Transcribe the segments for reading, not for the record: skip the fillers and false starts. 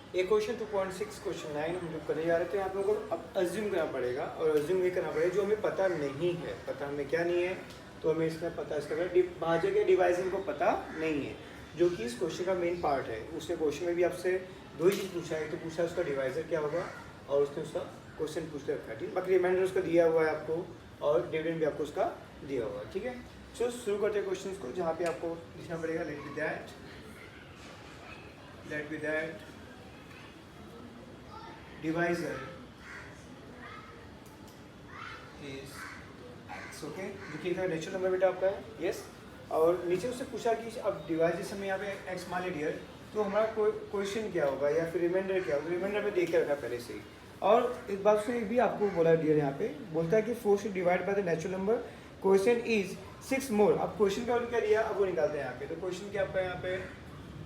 ये question 2.6 question 9 हम लोग करने जा रहे थे। आप लोगों को अब अज्यूम करना पड़ेगा और अज्यूम ये करना पड़ेगा जो हमें पता नहीं है। पता हमें क्या नहीं है तो हमें इसका पता इसका भाजक या डिवाइजन को पता नहीं है, जो कि इस क्वेश्चन का मेन पार्ट है। उसने क्वेश्चन में भी आपसे दो ही चीज़ पूछा है, तो पूछा उसका डिवाइजर क्या होगा और उसने उसका क्वेश्चन पूछ के रखा है, ठीक। बाकी रिमाइंडर उसका दिया हुआ है आपको और डिविडेंड भी आपको उसका दिया हुआ है, ठीक है। सो शुरू करते हैं क्वेश्चन को, जहाँ पे आपको लिखना पड़ेगा let be that divisor is x, okay. देखिएगा नेचुरल नंबर बेटा आपका है, यस। और नीचे उससे पूछा कि अब डिवाइस में यहाँ पे x मान ले डियर, तो हमारा क्वेश्चन क्या होगा या फिर रिमाइंडर क्या होगा। रिमाइंडर में देख के रखा पहले से ही। और इस बात से भी आपको बोला डियर, यहाँ पे बोलता है कि 4 से divide by the natural number, question is 6 मोर। अब क्वेश्चन का क्या दिया, अब वो निकालते हैं यहाँ पे। तो क्वेश्चन क्या आपका यहाँ पे,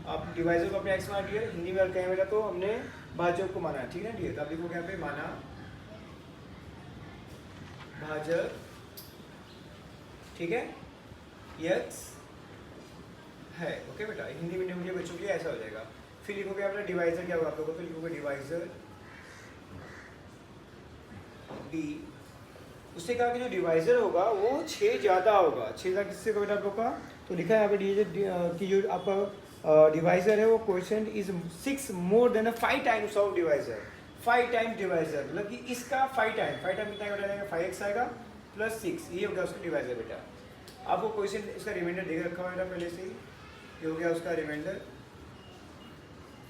आप डिवाइजर को अपने x मान डियर, हिंदी में अगर कहें बेटा तो हमने भाजक को माना, ठीक है डियर। तो आप लिखोगे यहाँ पे माना भाजक, ठीक है, x है, ओके बेटा। हिंदी मीडियम के बच्चों के लिए ऐसा हो जाएगा। फिर लिखोगे अपना डिवाइजर क्या होगा आप लोगों को, तो लिखोगे डिवाइजर b। उससे कहा कि जो डिवाइजर होगा वो 6 ज़्यादा होगा। 6 ज़्यादा किससे होगा बेटा आप लोग का, तो लिखा है यहाँ पे कि जो आपका डिवाइजर है वो question is 6 more than 5 times of divisor. 5 times divisor मतलब कि इसका 5 टाइम कितना बेटा, 5x आएगा प्लस 6, ये हो गया उसका डिवाइजर बेटा। आपको क्वेश्चन इसका रिमाइंडर देकर रखा हुआ बेटा पहले से ही, ये हो गया उसका रिमाइंडर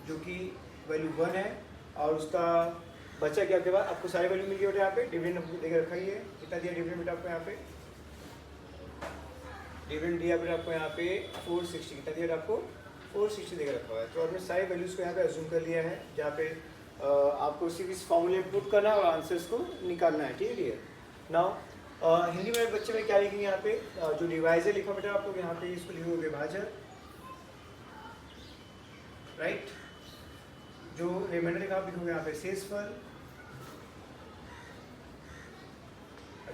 जो कि वैल्यू 1 है। और उसका बचा क्या, आपके बाद आपको सारे वैल्यू मिल गए बेटा। यहाँ पे डिविडेंड आपको देकर रखा ही है, कितना दिया डिविडेंड बेटा आपको यहाँ पे, डिविडेंड दिया बेटा आपको यहाँ पे 460, कितना दिया आपको 460 देकर रखा हुआ है। तो आपने सारे वैल्यूज़ को यहाँ पे अज्यूम कर लिया है, जहाँ पे आपको सिर्फ इस फॉर्मूले में पुट करना है और आंसर्स को निकालना है, ठीक है। नाउ हिंदी में बच्चे में क्या लिखेंगे यहाँ पे, जो डिवाइजर लिखा बेटा आप लोग यहाँ पे इसको लिखोगे भाजक, राइट। जो रिमाइंडर लिखा आप लिखोगे यहाँ पे शेषफल।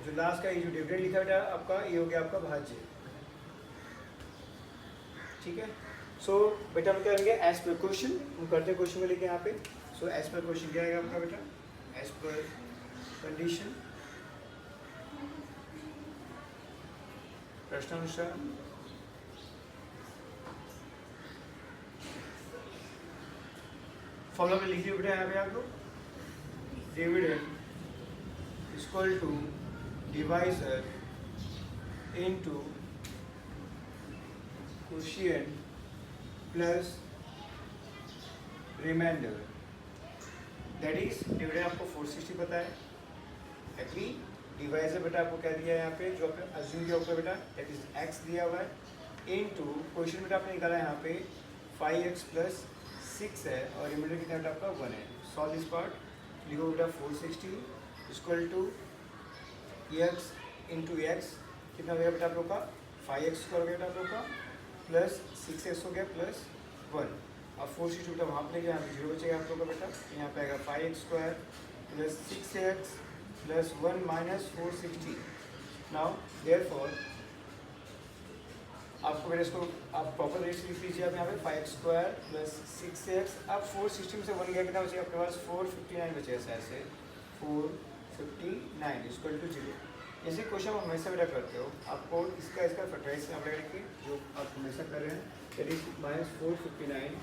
जो लास्ट का ये जो डिविडेंड लिखा बेटा आपका, ये हो गया आपका भाज्य, ठीक है। सो बेटा हम क्या करेंगे एज पर क्वेश्चन, हम करते हैं क्वेश्चन को लेके यहाँ पे। सो एज पर क्वेश्चन क्या आएगा आपका बेटा, एज पर कंडीशन प्रश्नानुसार फॉर्मूला में लिख लिया बेटा यहाँ पे आप लोग, dividend equal to divisor into quotient plus remainder, that is dividend आपको 460 पता है, एग्री। डिवाइजर बेटा आपको क्या दिया है यहाँ पे, जो आपने अज्यूम किया होगा बेटा, दैट इज x दिया हुआ है, इनटू क्वेश्चन बेटा आपने निकाला है यहाँ पे 5x प्लस 6 है और रिमाइंडर कितना बेटा आपका 1 है। सॉल्व दिस पार्ट, लिखो बेटा 460 equal to x into x, कितना हो गया बेटा आप लोग का 5x स्क्वायर हो गया बेटा आप लोग का प्लस 6x हो गया प्लस 1। और 460 बेटा वहाँ पर यहाँ पे 0 बचेगा आप लोग का बेटा, यहाँ पे आएगा 5x square plus 6x plus 1 minus 460। Now therefore आपको मेरे इसको आप प्रॉपर रेट लिख लीजिए आप यहाँ पे 5x स्क्वायर प्लस 6x। अब 460 में से 1 गया, कितना बचेगा आपके पास 459 बचेगा शायद से, 459 इक्वल टू 0। ऐसे क्वेश्चन आप हमेशा बेटा करते हो, आपको इसका फैक्टराइज करना पड़ेगा कि जो आप हमेशा कर रहे हैं, दैट इज माइनस 459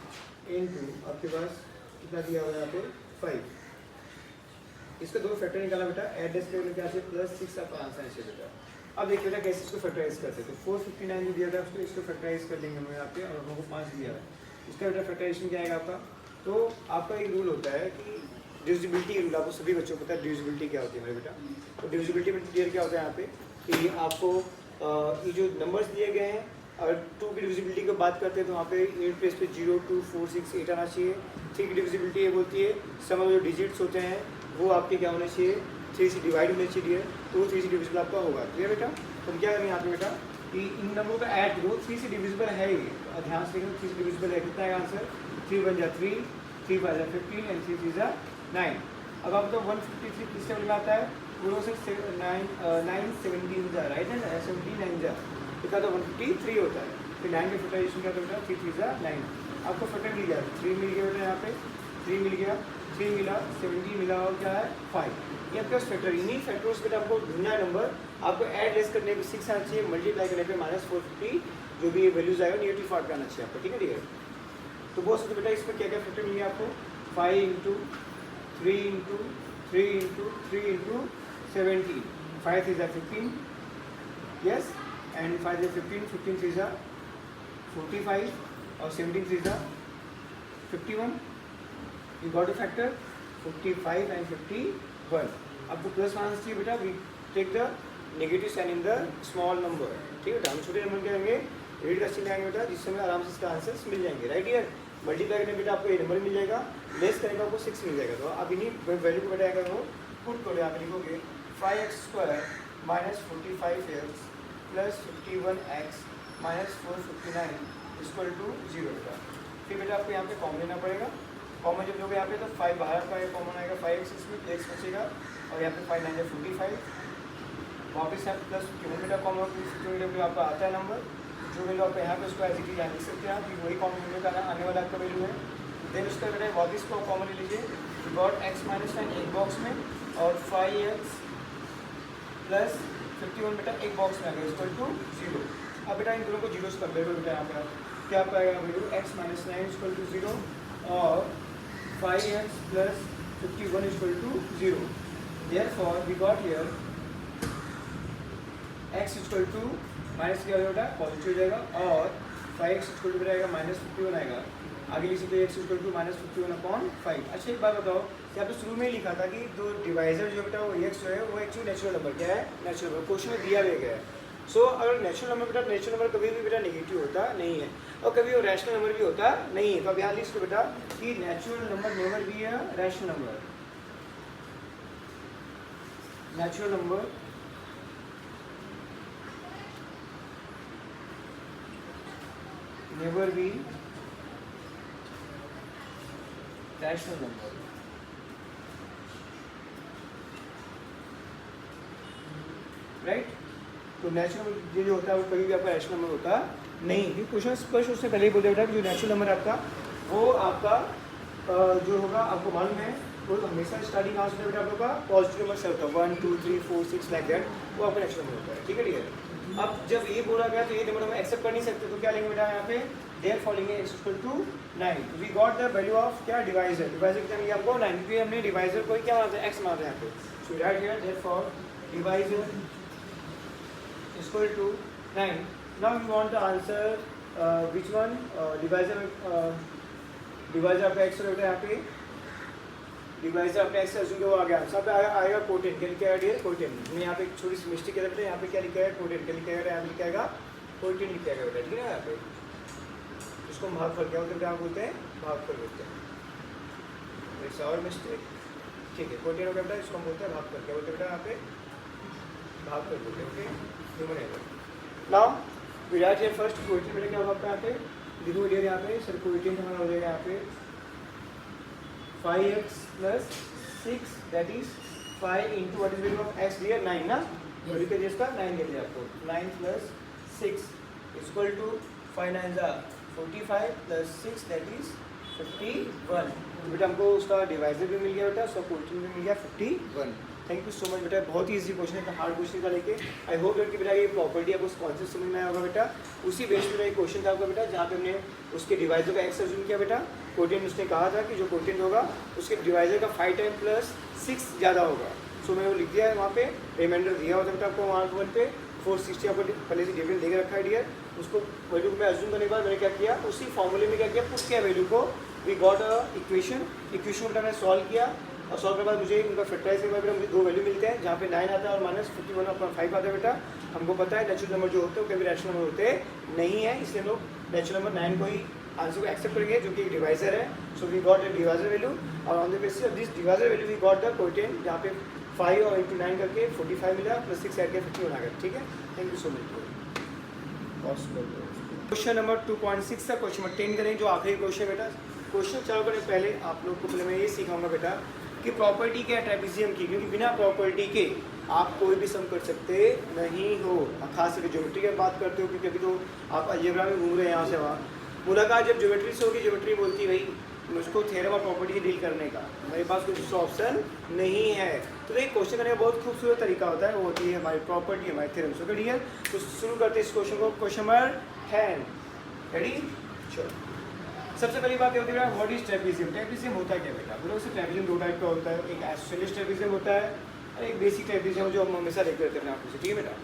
इनटू आपके पास कितना दिया हुआ है यहाँ पे 5। इसका दो फैक्टर निकाला बेटा, एड्रेस पे क्या से प्लस 6 आपका आंसर है बेटा। अब देखिए बेटा कैसे इसको फैक्टराइज करते हैं, तो 459 जो दिया था उसको इसको फैक्टराइज कर लेंगे हम यहाँ पे, और हम लोगों को 5 दिया है। इसका बेटा फैक्टराइजेशन क्या आएगा आपका, तो आपका एक रूल होता है कि डिविजिबिलिटी रूल, आपको सभी बच्चों को पता है डिविजिबिलिटी क्या होती है मेरे बेटा। तो डिविजिबिलिटी में क्लियर क्या होता है यहाँ पे कि आपको ये जो नंबर्स दिए गए हैं, अगर 2 की डिविजिबिलिटी की बात करते हैं तो वहाँ पे यूनिट प्लेस पे 0, 2, 4, 6, 8 आना चाहिए। 3 की डिविजिबिलिटी ये बोलती है सम ऑफ जो डिजिट्स होते हैं वो आपके क्या होने चाहिए, 3 से डिवाइड होने चाहिए, तो 3 से डिविजिबल आपका होगा, क्लियर बेटा। तो हम क्या करेंगे यहाँ पे बेटा कि इन नंबरों का ऐड करो, 3 से डिविजिबल है ये, ध्यान से देखो 3 से डिविजिबल है, कितना है आंसर 3 1 जा 3, 3 5 जा 15 एंड 3 3 जा 9। अब आप तो 153 किस टेबल में आता है, पूरा से 9 17 जा, राइट है ना, 79 जा, कितना तो 153 होता है। फिर 9 के फैक्टराइजेशन क्या होता है, 3 3 जा 9, आपको फैक्टर मिल गया, 3 मिल गया बेटा यहाँ पे, 3 मिल गया, 3 मिला, 17 मिला और क्या है 5। ये आपके पास फैक्टर, इन्हीं फैक्टर्स पे आपको ढूंढना है नंबर, आपको ऐड लेस करने पे 6 आना चाहिए, मल्टीप्लाई करने पे -450 जो भी ये वैल्यूज आएगा नेगेटिव पार्ट पे आना चाहिए आपको, ठीक है डियर। तो बहुत सकते बेटा इसमें क्या क्या फैक्टर मिलेंगे आपको, 5 into 3 into 3 into 3 into 17, 5 is 15, yes, and 5 is 15, 15 is 45 और 17 is 51, you got a factor 55 and 51। आपको प्लस माइनस चाहिए बेटा, we take the negative sign in the small number, ठीक है बेटा। हम छोटे नंबर क्या करेंगे, रेड का चिन्ह आएंगे बेटा, जिससे हमें आराम से इसका आंसर्स मिल जाएंगे, राइट यार। मल्टीप्लाई करने बेटा आपको ये नंबर मिल जाएगा, लेस करेंगे आपको 6 मिल जाएगा। तो आप इन्हीं वैल्यू को बेटा क्या करो, पुट करो, यहाँ पे लिखोगे 5x² minus 45x plus 51x minus 459 equal to 0 बेटा। फिर बेटा आपको यहाँ पे कॉमन लेना पड़ेगा, कॉमन जब लोगे यहाँ पे तो 5 बाहर का कॉमन आएगा, 5x इसमें x बचेगा और यहाँ पे 5 9 45, वापस यहाँ प्लस 51 बेटा कॉमन, 51 आपका आता है नंबर, जो वैल्यू आपको यहाँ पे उसको एज इट इज यहाँ लिख सकते हैं आप, वही कॉमन वैल्यू का आने वाला आपका वैल्यू है। देन उसका बेटा वापस को कॉमन ले लीजिए, गॉट x माइनस 9 एक बॉक्स में और 5x प्लस 51 बेटा एक बॉक्स में आ गया इक्वल टू 0। अब बेटा इन दोनों को 0 से कंपेयर करो बेटा, यहाँ पर क्या पाएगा value x minus 9 equal to 0 और 5x plus 51 equal to 0। Therefore we got here x equal to minus क्या होगा बेटा पॉजिटिव हो जाएगा और 5x इक्वल टू रहेगा -51 आएगा, आगे लिख सकते x इक्वल टू -51/5। अच्छा एक बात बताओ, यहाँ पे शुरू में ही लिखा था कि जो डिवाइजर जो बेटा वो x जो है वो एक्चुअली नेचुरल नंबर क्या है, नेचुरल नंबर, क्वेश्चन में दिया गया है। सो अगर नेचुरल नंबर बेटा, नेचुरल नंबर कभी भी बेटा नेगेटिव होता नहीं है और कभी वो रैशनल नंबर भी होता नहीं है। तो अब यहाँ लिख लो बेटा कि नेचुरल नंबर नेवर बी है rational number, natural number never be rational number। Right, तो नेचुरल जो होता है वो कभी भी आपका रैशनल नंबर होता नहीं, क्योंकि क्वेश्चन स्पष्ट उससे पहले ही बोल बेटा जो नेचुरल नंबर आपका वो आपका जो होगा आपको मालूम है वो हमेशा स्टार्टिंग कहाँ से बेटा आप लोग का पॉजिटिव नंबर से होता है, 1 2 3 4 6 लाइक दैट, वो आपका नेचुरल नंबर होता है, ठीक है डियर। अब जब ये बोला गया तो ये नंबर हम एक्सेप्ट कर नहीं सकते, तो क्या लेंगे बेटा यहाँ पे there following x equal to 9, we got the value of क्या डिवाइजर, डिवाइजर कितना मिला आपको 9, क्योंकि हमने डिवाइजर को क्या माना था x माना था यहाँ पे। So right here therefore divisor equal to 9। Now we want the answer which one, divisor divisor आपका x होगा यहाँ पे, डिवाइजर अपने एक्स अज्यूम वो आ गया, सब आएगा कोटेन, क्या लिखा है कोटेन। मैं यहाँ पे एक छोटी सी मिस्टेक कर यहाँ पे क्या लिखा है कोटेन, क्या लिखा है यहाँ पे लिखा है कोटेन लिखा है बेटा, ठीक है ना। यहाँ पे इसको भागफल क्या होता है बोलते हैं, भागफल बोलते हैं, इट्स आवर मिस्टेक, ठीक है। कोटेन हो गया बेटा, इसको हम बोलते हैं भागफल, क्या बोलते हैं बेटा यहाँ पे भागफल बोलते हैं, okay human error. Now we write here first quotient बेटा क्या होगा आपका यहाँ पे लिखो डियर, यहाँ पे सर कोटेन हमारा हो जाएगा यहाँ पे 5x plus 6 that is 5 into what is value of x here 9 ना, तो लिख दीजिए इसका 9 दे दिया आपको, 9 plus 6 is equal to 5 9 जा 45 plus 6 that is 51। बेटा हमको उसका डिवाइजर भी मिल गया बेटा, उसका कोटेन भी मिल गया 51। थैंक यू सो मच बेटा, बहुत ही इजी क्वेश्चन है, हार्ड क्वेश्चन का लेके आई होप कि बेटा ये प्रॉपर्टी आपको कॉन्सेप्ट समझ में आया होगा बेटा। उसी बेस पे क्वेश्चन था आपका बेटा, जहाँ पे हमने उसके डिवाइजर का एक्स अज्यूम किया बेटा, कोटेन उसने कहा था कि जो कोटेन होगा उसके डिवाइजर का 5 टाइम प्लस 6 ज़्यादा होगा। सो मैं वो लिख दिया है वहाँ पे, रिमाइंडर दिया होता बेटा आपको वहाँ वन पे 460 आपको पहले से डिविडेंड देकर रखा है डियर, उसको वैल्यू को मैं अज्यूम करने के बाद मैंने क्या किया, उसी फॉर्मूले में क्या किया, पुट किया वैल्यू को, वी गॉट अ इक्वेशन को बेटा मैंने सॉल्व किया और सॉल्व करने के बाद मुझे उनका फैक्टराइज करने के बाद मुझे 2 वैल्यू मिलते हैं, जहाँ पे 9 आता है और -51 अपना 5 आता है बेटा। हमको पता है नेचुरल नंबर जो होते हैं वो कभी रैशनल नंबर होते नहीं है, इसलिए हम लोग नेचुरल नंबर 9 को ही आंसर को एक्सेप्ट करेंगे जो कि एक डिवाइजर है। So we got a divisor value और on the basis of this divisor value we got the quotient, जहाँ पे 5 और इंटू 9 करके 45 मिला प्लस 6 ऐड करके 51 आ गया, ठीक है। Thank you so much. Question number 2.6 का क्वेश्चन नंबर 10 करें, जो आखिरी क्वेश्चन बेटा। क्वेश्चन चालू करने पहले आप लोग को पहले मैं ये सिखाऊंगा बेटा कि प्रॉपर्टी क्या है ट्रेपेजियम की, क्योंकि बिना प्रॉपर्टी के आप कोई भी सम कर सकते नहीं हो। खास करके ज्योमेट्री की बात करते हो, क्योंकि अभी तो आप अलजेब्रा में घूम रहे हैं यहाँ से वहाँ। मुलाकात जब ज्योमेट्री से होगी, ज्योमेट्री बोलती है भाई मुझको थ्योरम और प्रॉपर्टी डील करने का, मेरे पास कोई दूसरा ऑप्शन नहीं है। तो एक क्वेश्चन करने का बहुत खूबसूरत तरीका होता है, वो होती है हमारी प्रॉपर्टी, हमारी थ्योरम। सो ठीक है, तो शुरू करते हैं इस क्वेश्चन को। Question number 10, ready? चलो, सबसे पहली बात ये होती है व्हाट इज ट्रेपेजियम। ट्रेपेजियम होता क्या बेटा? बोलो उससे ट्रेपेजियम दो टाइप का होता है, एक आइसोसेलेस ट्रेपेजियम होता है और एक बेसिक ट्रेपेजियम जो हम हमेशा देखते रहते हैं आपको से, ठीक है बेटा?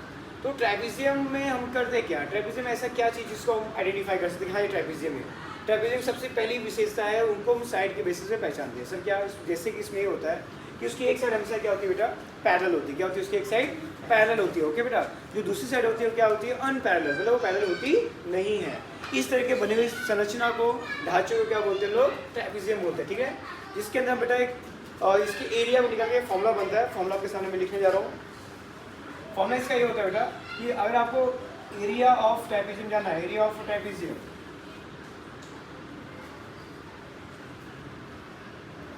तो ट्रेपेजियम में हम करते क्या? ट्रेपेजियम ऐसा क्या चीज़ जिसको हम आइडेंटिफाई कर सकते हैं, हाँ ये ट्रेपेजियम है। ट्रेपेजियम सबसे पहली विशेषता है, उनको हम साइड के बेसिस पे पहचानते हैं। सर क्या? जैसे कि इसमें ये होता है कि उसकी एक साइड हमेशा क्या होती है बेटा? पैरेलल होती है। क्या होती है? उसकी एक साइड पैरेलल होती है, ओके बेटा? जो दूसरी साइड होती है क्या होती है? अनपैरेलल, मतलब वो पैरेलल होती नहीं है। इस तरह के बने हुई संरचना को, ढांचे को क्या बोलते हैं लोग? ट्रेपेजियम बोलते हैं, ठीक है? जिसके अंदर बेटा एक इसके एरिया में निकाल के फॉर्मूला बनता है। फॉर्मूला आपके सामने मैं लिखने जा रहा हूँ। फॉर्मूला इसका ये होता है बेटा कि अगर आपको एरिया ऑफ ट्रेपेजियम जानना है, एरिया ऑफ ट्रेपेजियम,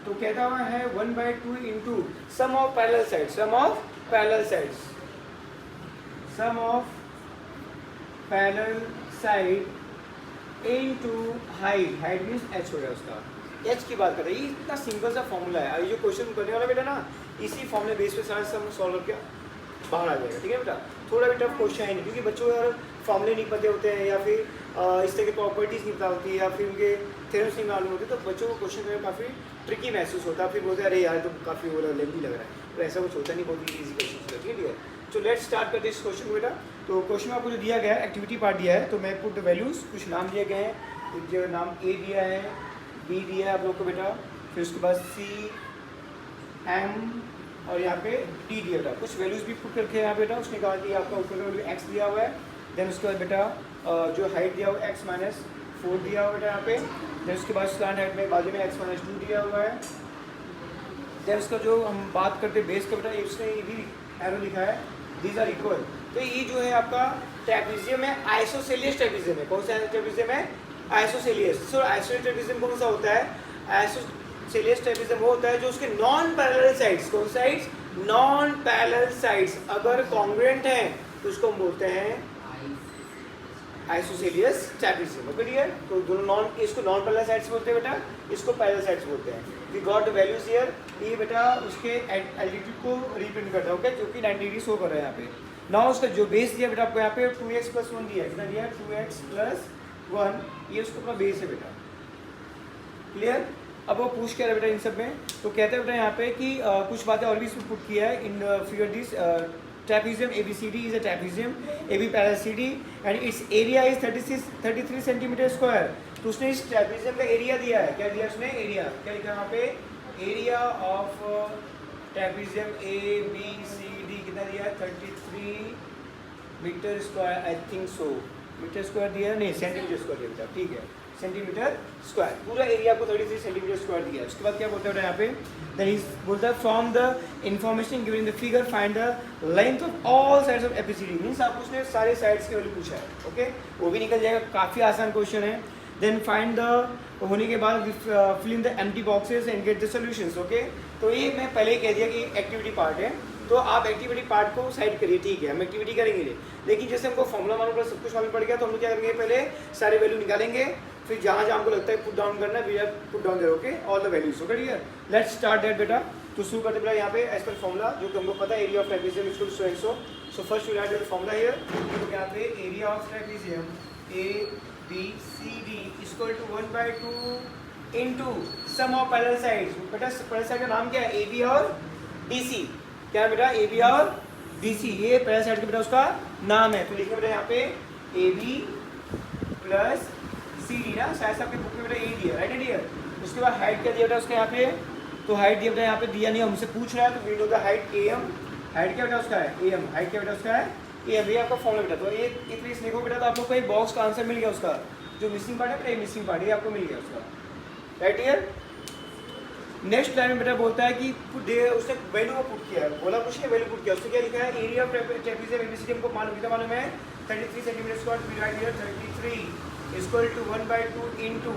तो कहता हुआ है 1/2 into sum of parallel sides, sum of parallel sides, sum of parallel side into height. Height means h हो गया उसका, h की बात कर रहे हैं। ये इतना सिंपल सा फॉर्मूला है, और ये जो क्वेश्चन करने वाला बेटा ना, इसी फॉर्मूले बेस पे सारा सम सॉल्व करके बाहर आ जाएगा, ठीक है बेटा? थोड़ा भी टफ क्वेश्चन है नहीं, क्योंकि बच्चों को यार फॉर्मूले नहीं पते होते हैं, या फिर इस तरह की प्रॉपर्टीज़ नहीं पता होती है, या फिर उनके थ्योरम्स नहीं मालूम होते, तो बच्चों को क्वेश्चन में काफ़ी ट्रिकी महसूस होता है। फिर बोलते हैं अरे यार तो काफ़ी वो लेंथी लग रहा है, तो ऐसा कुछ होता नहीं, बहुत ईजी क्वेश्चन होता है, ठीक है? तो लेट्स स्टार्ट करते हैं इस क्वेश्चन को बेटा। तो क्वेश्चन में आपको जो दिया गया है, एक्टिविटी पार्ट दिया है, तो मैं पुट द वैल्यूज़, कुछ नाम दिए गए हैं, कुछ जो नाम ए दिया है, बी दिया है आप लोग को बेटा, फिर उसके बाद सी, एम और यहाँ पे डी दिया बेटा। कुछ वैल्यूज़ भी पुट करके यहाँ बेटा उसने कहा कि आपका ऊपर का वैल्यू एक्स दिया हुआ है, देन उसके बाद बेटा जो हाइट दिया हुआ है x-4 दिया हुआ बेटा यहाँ पे, देन उसके बाद स्लैंट हाइट में बाजू में x-2 दिया हुआ है। देन उसका जो हम बात करते हैं बेस का बेटा, इसने ये भी एरो लिखा है, दीज आर इक्वल। तो ये जो है आपका ट्रेपेजियम है, आइसोसेलियस ट्रेपेजियम है। कौन सा ट्रेपेजियम है? आइसोसेलियस। सो आइसोसेलियस ट्रेपेजियम कौन सा होता है? आइसोसेलियस ट्रेपेजियम वो होता है जो उसके नॉन पैरेलल साइड्स, कौन साइड्स? नॉन पैरेलल साइड्स अगर कॉन्ग्रुएंट हैं तो उसको हम बोलते हैं आइसोसेलियस ट्रेपेजियम, ओके डियर? तो दोनों नॉन, इसको नॉन पैरेलल साइड्स बोलते हैं बेटा, इसको पैरेलल साइड्स बोलते हैं। We got the values here. ये बेटा उसके एल्टीट्यूड को रिप्रेजेंट करता है, ओके, जो कि 90 डिग्री शो कर रहा है यहाँ पे। नाउ उसका जो बेस दिया बेटा आपको यहाँ पे 2x + 1 दिया है, कितना दिया है? 2x + 1, ये उसका अपना बेस है बेटा, क्लियर? अब वो पूछ क्या रहा है बेटा इन सब में, तो कहते हैं बेटा यहाँ पे कि कुछ बातें और भी इसमें पुट किया है in figure this trapezium ABCD is a trapezium AB parallel CD and its area is 33 centimeter square। तो उसने इस ट्रेपेजियम का एरिया दिया है, क्या दिया उसने? एरिया क्या लिखा है यहाँ पे? एरिया ऑफ ट्रेपेजियम ABCD कितना दिया है? 33 metre square, I think so metre square दिया है, नहीं सेंटीमीटर स्क्वायर दिया बेटा, ठीक है, सेंटीमीटर स्क्वायर। पूरा एरिया को 33 सेंटीमीटर स्क्वायर दिया है। उसके बाद क्या बोलता है यहाँ पे? देन इज बोलता है from the information given in the figure find the length of all sides of ABCD. Means आपको उसने सारे साइड्स के वैल्यू पूछा है, ओके, वो भी निकल जाएगा, काफ़ी आसान क्वेश्चन है। देन फाइंड द होने के बाद fill in the empty boxes and get the solutions, okay. तो ये मैं पहले ही कह दिया कि एक्टिविटी पार्ट है, तो आप एक्टिविटी पार्ट को साइड करिए, ठीक है, हम एक्टिविटी करेंगे। लेकिन जैसे हमको फॉर्मूला मालूम पड़ा, सब कुछ मालूम पड़ गया, तो हम लोग क्या करेंगे? पहले सारे वैल्यू निकालेंगे, फिर जहाँ जहाँ हमको लगता है पुट डाउन करना है, we have put down there, okay, all the values, okay dear. Let's start that बेटा। तो शुरू करते बेटा यहाँ पे एज पर फॉर्मूला जो कि हमको पता है, area of trapezium is equal to so and so. So first we write the formula here. तो यहाँ पे area of trapezium ABCD equal to 1/2 into sum of parallel sides. बेटा पैरेलल साइड का नाम क्या है? AB और BC। क्या है बेटा? AB और BC, ये पैरेलल साइड का बेटा उसका नाम है। तो लिखिए बेटा यहाँ पे AB + CD ना, शायद आपके बुक में बेटा A दिया, राइट डियर? उसके बाद हाइट क्या दिया बेटा उसका यहाँ पे? तो हाइट दिया बेटा यहाँ पे दिया नहीं, हमसे पूछ रहा है, तो we know the height AM। Height क्या बेटा उसका है? AM। हाइट क्या बेटा उसका है? AM। ये आपका फॉर्मूला बेटा। तो ये प्लीज लिखो बेटा, तो आप लोग को एक बॉक्स का आंसर मिल गया उसका, जो मिसिंग पार्ट है बेटा, ये मिसिंग पार्ट, ये आपको मिल गया उसका, राइट डियर? नेक्स्ट लाइन में बेटा बोलता है कि उसने वैल्यू को पुट किया है, बोला कुछ नहीं, वैल्यू पुट किया। उसने क्या लिखा है? एरिया ऑफ ट्रेपेजियम ABCD हमको मालूम, कितना मालूम है? 33 centimetre square, we write here 33 equal to 1/2 into,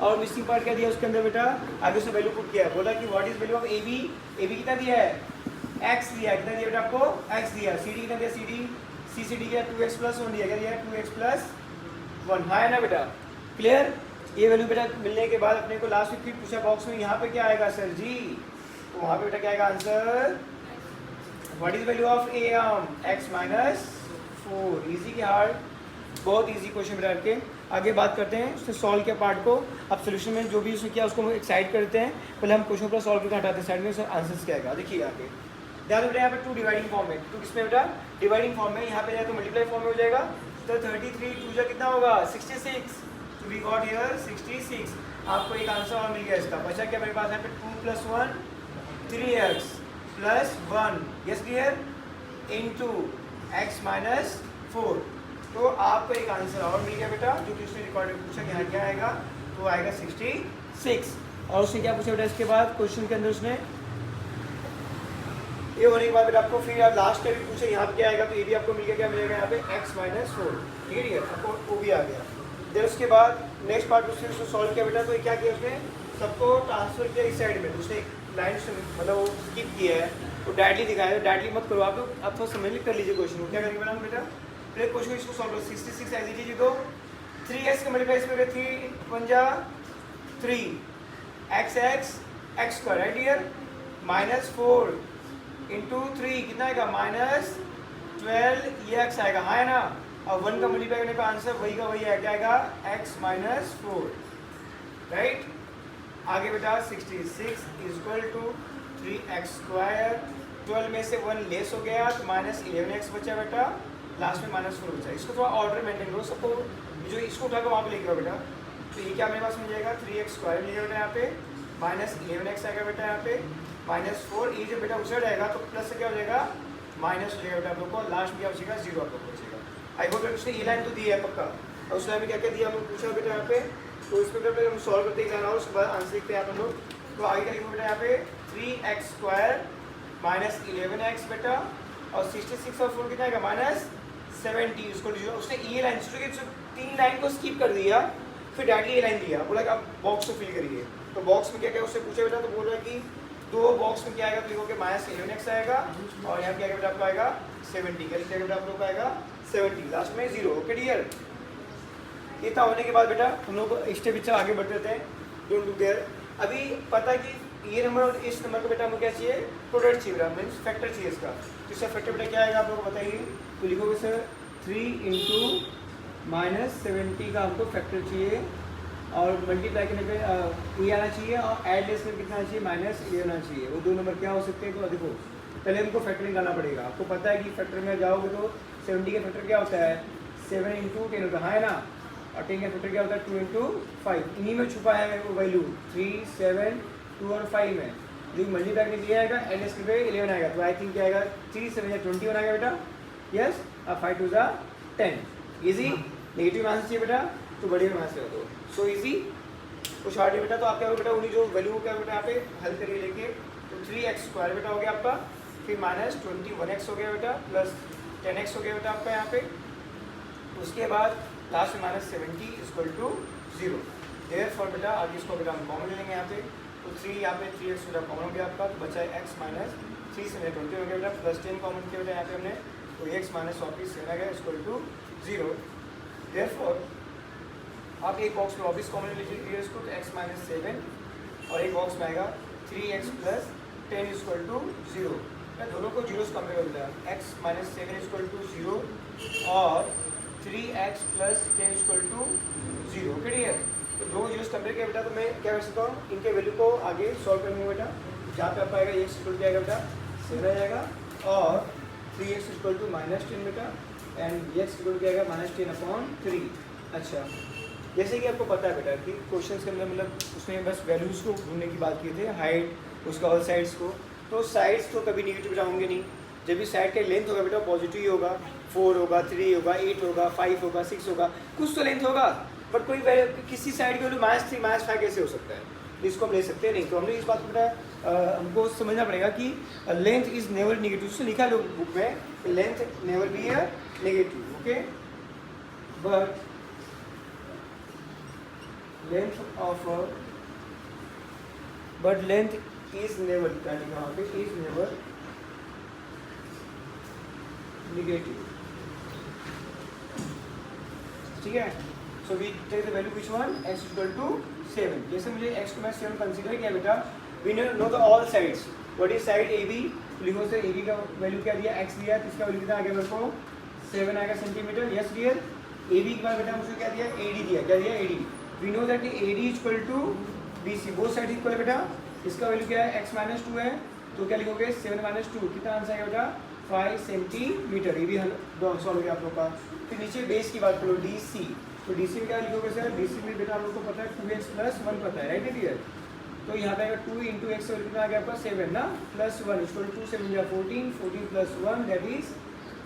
और मिसिंग पार्ट क्या दिया उसके अंदर बेटा? आगे से वैल्यू पुट किया है, बोला कि what is value of AB। AB कितना दिया है? x दिया है, कितना दिया बेटा आपको? x दिया। CD कितना दिया? CCD क्या? 2x + 1 दिया, क्या दिया? 2x + 1, हाँ है ना बेटा, क्लियर? ये वैल्यू बेटा मिलने के बाद अपने को लास्ट में फिर पूछा बॉक्स में यहाँ पे क्या आएगा सर जी, तो वहाँ पे बेटा क्या आएगा answer, what is value of A arm, x minus 4। Easy के हार्ड, बहुत इजी क्वेश्चन बेटा के। आगे बात करते हैं उससे सॉल्व के पार्ट को। अब सोल्यूशन में जो भी उसने किया उसको हम एक्साइड करते हैं, पहले हम क्वेश्चन पर सॉल्व करके हटाते हैं साइड में, सर आंसर्स क्या आएगा देखिए आगे। ध्यान बेटा यहाँ पे 2 डिवाइडिंग फॉर्म में, 2 किसमें बेटा डिवाइडिंग फॉर्म में, यहाँ पे जाए तो मल्टीप्लाई फॉर्म में हो जाएगा, तो 33 2 जा कितना होगा 66, तो वी गॉट हियर 66। आपको एक आंसर और मिल गया इसका। बचा क्या मेरे पास यहाँ पे 2 + 1 3x + 1 yes clear into x minus 4। तो आपको एक आंसर और मिल गया बेटा, जो कि उसने रिकॉर्ड में पूछा कि यहाँ क्या आएगा, तो आएगा 66। और उसने क्या पूछा बेटा इसके बाद क्वेश्चन के अंदर, उसने ये होने के बाद बेटा आपको फिर आप लास्ट में भी पूछे यहाँ पे क्या आएगा, तो ये भी आपको मिल गया, क्या मिलेगा यहाँ पे x माइनस 4। ठीक है आपको वो भी आ गया। देन उसके बाद नेक्स्ट पार्ट उसने सॉल्व किया बेटा, तो क्या किया उसने, सबको ट्रांसफर किया इस साइड में, उसने एक लाइन मतलब वो स्किप किया है, तो डायरेक्टली दिखाया, तो डायरेक्टली मत करो आप लोग, आप थोड़ा समझ कर लीजिए क्वेश्चन को। क्या करेंगे मैडम बेटा, पहले क्वेश्चन इसको सॉल्व करो। 66 एज इट इज, तो 3x का मल्टीप्लाई इसमें 3 1 जा 3 x square right here minus 4 into 3 कितना आएगा माइनस 12 ये x आएगा, हाँ है ना। और 1 का मल्टीप्लाई करने का आंसर वही का वही है, क्या आएगा x माइनस 4 राइट। आगे बेटा 66 इक्वल टू 3x स्क्वायर, 12 में से 1 लेस हो गया तो माइनस 11x बचा बेटा, लास्ट में माइनस 4 बचा। इसको थोड़ा ऑर्डर मेंटेन करो, सबको जो इसको उठाकर वहाँ पे लिख लो बेटा, तो ये क्या मेरे पास मिल जाएगा 3x स्क्वायर मिलेगा बेटा, यहाँ पे माइनस 11x आएगा बेटा, यहाँ पे माइनस 4, ये जो बेटा उछल जाएगा तो प्लस से क्या हो जाएगा माइनस हो जाएगा बेटा आप लोग को, लास्ट में क्या बचेगा 0 आप लोग को बचेगा। आई होप उसने ये लाइन तो दी है पक्का, और उस लाइन में क्या क्या दिया हम लोग पूछा बेटा यहाँ पे, तो इस पर हम सॉल्व करते ही जाना और उसके बाद आंसर लिखते हैं आप लोग। तो आगे क्या लिखो बेटा यहाँ पे 3x स्क्वायर माइनस 11x बेटा, और 66 और 4 कितना आएगा माइनस 70। उसको उसने ये लाइन 3 लाइन को स्किप कर दिया, फिर डायरेक्टली ये लाइन दिया, बोला कि आप बॉक्स को फिल करिए। तो बॉक्स में क्या क्या उससे पूछा बेटा, तो बोल रहा है कि 2 बॉक्स में क्या आएगा, तो लिखोगे माइनस 11x आएगा, और यहाँ क्या बेटा आपको आएगा 70, क्या लिखा बेटा आप लोग को आएगा 70, लास्ट में 0। ओके डियर, इतना होने के बाद बेटा हम लोग स्टेप पिक्चर आगे बढ़ते रहते हैं, डोंट डू देयर। अभी पता है कि ये नंबर और इस नंबर को बेटा हमें क्या चाहिए, प्रोडक्ट चाहिए बेटा, मीन्स फैक्टर चाहिए इसका। तो इसका फैक्टर बेटा क्या आएगा आप लोग को बताइए, तो लिखोगे सर 3 इंटू माइनस 70 का हमको फैक्टर चाहिए, और मल्टीप्लाई करने पे ये आना चाहिए, और एड लेस में कितना चाहिए माइनस 11 आना चाहिए। वो 2 नंबर क्या हो सकते हैं, तो देखो पहले हमको फैक्टरिंग करना पड़ेगा। आपको पता है कि फैक्टर में जाओगे तो 70 का फैक्टर क्या होता है 7 इंटू 10 होता है ना, और 10 का फैक्टर क्या होता है 2 इंटू 5। इन्हीं में छुपा है वो वैल्यू 3 7 2 और 5 में, जो मल्टीप्लाई करने के लिए आएगा एड लेस पे 11 आएगा, तो आई थिंक क्या आएगा 3 7 या 21 आएगा बेटा, यस। अब 5 2 जा 10, ईजी। नेगेटिव आंसर चाहिए बेटा तो बढ़िया आंसर हो दो, सो ईजी। कुछ हार्ड है बेटा, तो आप क्या बेटा उन्हीं जो वैल्यू क्या बेटा यहाँ पे हल करिए लेके, तो 3x स्क्वायर बेटा हो गया आपका, फिर माइनस 21x हो गया बेटा, प्लस 10x हो गया बेटा आपका यहाँ पे। उसके बाद लास्ट में माइनस 70 इक्वल टू 0। देयरफॉर बेटा आगे इसको बेटा हम कॉमन ले लेंगे यहाँ पे, तो 3 यहाँ पे 3x बेटा कॉमन हो गया आपका, तो बचा है x माइनस 3 से 20 हो गया बेटा, प्लस 10 कॉमन किया बेटा यहाँ पे हमने, तो x माइनस 24 से आ गया इक्वल टू 0। देयरफॉर आप एक बॉक्स में वापस कॉमन ले लीजिए इसको, तो x माइनस 7, और एक बॉक्स में आएगा 3x प्लस 10 इक्वल टू 0। मैं दोनों को जीरो से कंपेयर कर दिया, x माइनस 7 इक्वल टू 0 और 3x plus 10 equal to 0। Clear, तो दो जीरो से कंपेयर किया बेटा, तो मैं क्या कर सकता हूँ इनके वैल्यू को आगे सॉल्व करूँगा बेटा। जहाँ पे आप आएगा x इक्वल टू आएगा बेटा 7 आ जाएगा, और 3x इक्वल टू माइनस 10 बेटा, एंड x इक्वल टू आएगा माइनस 10/3। अच्छा, जैसे कि आपको पता है बेटा कि क्वेश्चन के अंदर मतलब उसमें बस वैल्यूज़ को ढूंढने की बात की थी, हाइट उसका ऑल साइड्स को, तो साइड्स तो कभी निगेटिव बेटा होंगे नहीं। जब भी साइड का लेंथ होगा बेटा पॉजिटिव ही होगा, 4 होगा 3 होगा 8 होगा 5 होगा 6 होगा, कुछ तो लेंथ होगा, बट कोई किसी साइड की वैल्यू -3 -5 कैसे हो सकता है, इसको हम ले सकते हैं नहीं। तो हमने इस बात को बेटा हमको समझना पड़ेगा कि लेंथ इज नेवर निगेटिव। उससे लिखा लो बुक में, लेंथ नेवर बी है negative, okay, but length of but length is never is never negative, ठीक है। So we take the value which one x equal to 7. जैसे मुझे x को मैं 7 कंसीडर किया बेटा, we know the all sides. What is side AB? लिखो sir AB का वैल्यू क्या दिया, x दिया, इसका वैल्यू कितना आ गया मेरे को 7 आएगा सेंटीमीटर. Yes dear. AB के बाद बेटा मुझे क्या दिया, AD दिया. क्या दिया, AD. We know that AD equal to BC, both side equal है बेटा. इसका वैल्यू क्या है, x माइनस 2 है, तो क्या लिखोगे 7 माइनस 2, कितना आंसर आएगा बेटा 5 सेंटीमीटर. ये भी सॉल्व हो गया आप लोग का. फिर नीचे बेस की बात करो DC, तो DC में क्या लिखोगे सर, DC में बेटा आप लोग को पता है 2x प्लस 1 पता है, राइट डियर. तो यहाँ पे अगर 2 इंटू एक्स कितना आ गया आपका 7 ना, प्लस 1 इक्वल टू 7 या 14, 14 प्लस 1 दैट इज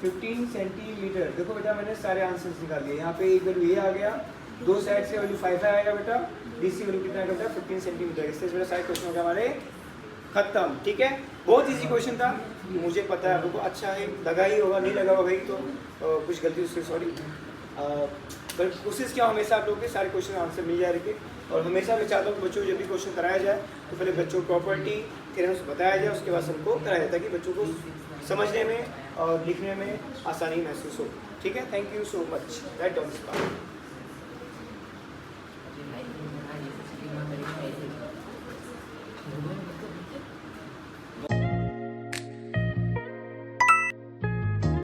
15 सेंटीमीटर. देखो बेटा मैंने सारे आंसर्स निकाल दिए. यहाँ पे एक वैल्यू ये आ गया, दो साइड से वैल्यू 5 आएगा बेटा. DC वैल्यू कितना आएगा बेटा 15 सेंटीमीटर. इससे बेटा सारे क्वेश्चन हो गया हमारे खत्म. ठीक है, बहुत इजी क्वेश्चन था, मुझे पता है आप लोगों को अच्छा है लगा ही होगा, नहीं लगा होगा भाई तो कुछ गलती उससे सॉरी. पर कोशिश क्या हमेशा आप लोगों के सारे क्वेश्चन आंसर मिल जाए रखे. और हमेशा मैं चाहता हूँ कि बच्चों को जब भी क्वेश्चन कराया जाए तो पहले बच्चों को प्रॉपर्टी थ्योरम से बताया जाए, उसके बाद सबको कराया जाए ताकि बच्चों को समझने में और लिखने में आसानी महसूस हो. ठीक है, thank you so much. Write down.